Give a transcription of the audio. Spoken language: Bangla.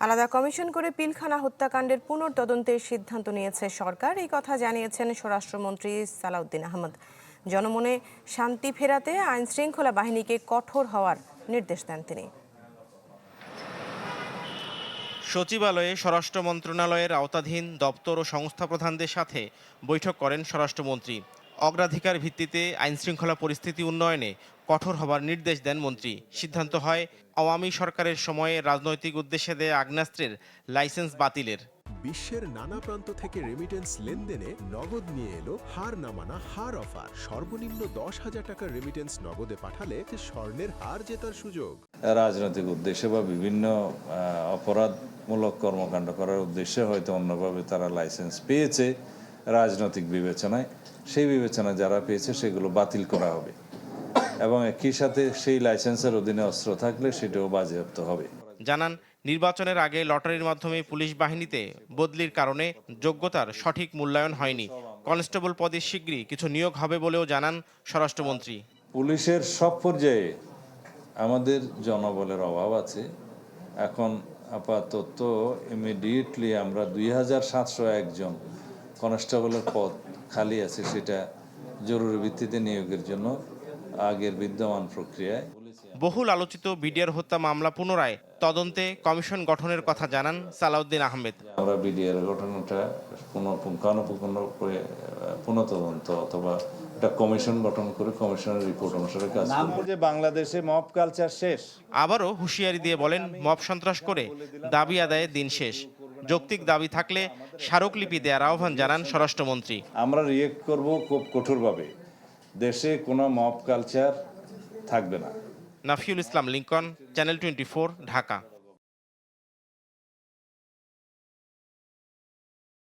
আলাদা কমিশন করে পিলখানা হত্যাকাণ্ডের পুনর্তদন্তের সিদ্ধান্ত নিয়েছে সরকার। এই কথা জানিয়েছেন স্বরাষ্ট্রমন্ত্রী সালাউদ্দিন আহমেদ। জনমনে শান্তি ফেরাতে আইন শৃঙ্খলা বাহিনীকে কঠোর হওয়ার নির্দেশ দেন তিনি। সচিবালয়ে স্বরাষ্ট্র মন্ত্রণালয়ের আওতাধীন দপ্তর ও সংস্থা প্রধানদের সাথে বৈঠক করেন স্বরাষ্ট্রমন্ত্রী। অগ্রাধিকার ভিত্তিতে আইনশৃঙ্খলা পরিস্থিতি উন্নয়নে কঠোর হবার নির্দেশ দেন মন্ত্রী। সিদ্ধান্ত হয় আওয়ামী সরকারের সময়ে রাজনৈতিক উদ্দেশ্যে দেয়া আগ্নেয়াস্ত্রের লাইসেন্স বাতিলের। বিশ্বের নানা প্রান্ত থেকে রেমিটেন্স লেনদেনে নগদ নিয়ে এলো হার না মানা হার অফার। সর্বনিম্ন 10,000 টাকার রেমিটেন্স নগদে পাঠালে স্বর্ণের হার জেতার সুযোগ। রাজনৈতিক উদ্দেশ্যে বা বিভিন্ন অপরাধমূলক কর্মকাণ্ড করার উদ্দেশ্যে হয়তো অন্যভাবে তারা লাইসেন্স পেয়েছে রাজনৈতিক বিবেচনায়, সেই বিবেচনায় যারা পেয়েছে সেগুলো বাতিল করা হবে এবং একই সাথে সেই লাইসেন্সের অধীনে অস্ত্র থাকলে সেটাও বাজেয়াপ্ত হবে। জানান, নির্বাচনের আগে লটারির মাধ্যমে পুলিশ বাহিনীতে বদলির কারণে যোগ্যতার সঠিক মূল্যায়ন হয়নি। কনস্টেবল পদে শিগগিরই কিছু নিয়োগ হবে বলেও জানান স্বরাষ্ট্রমন্ত্রী। পুলিশের সব পর্যায়ে আমাদের জনবলের অভাব আছে। এখন আপাতত ইমিডিয়েটলি আমরা 2701 জন কনস্টেবলের পদ খালি আছে, সেটা জরুরি ভিত্তিতে নিয়োগের জন্য আগের বিদ্যমান প্রক্রিয়ায়। বহুল আলোচিত বিডিআর হত্যা মামলা পুনরায় তদন্তে কমিশন গঠনের কথা জানান সালাউদ্দিন আহমেদ। আমরা বিডিআর ঘটনাটা পুনঃতদন্ত অথবা একটা কমিশন গঠন করে কমিশনের রিপোর্ট অনুসারে কাজ করব। যে বাংলাদেশে মব কালচার শেষ। আবারও হুঁশিয়ারি দিয়ে বলেন, মব সন্ত্রাস করে দাবি আদায়ের দিন শেষ। যৌক্তিক দাবি থাকলে স্মারকলিপি দেওয়ার আহ্বান জানান স্বরাষ্ট্রমন্ত্রী। আমরা রিয়েক্ট করব খুব কঠোরভাবে। দেশে কোনো মব কালচার থাকবে না। নাফিউল ইসলাম লিংকন, চ্যানেল 24, ঢাকা।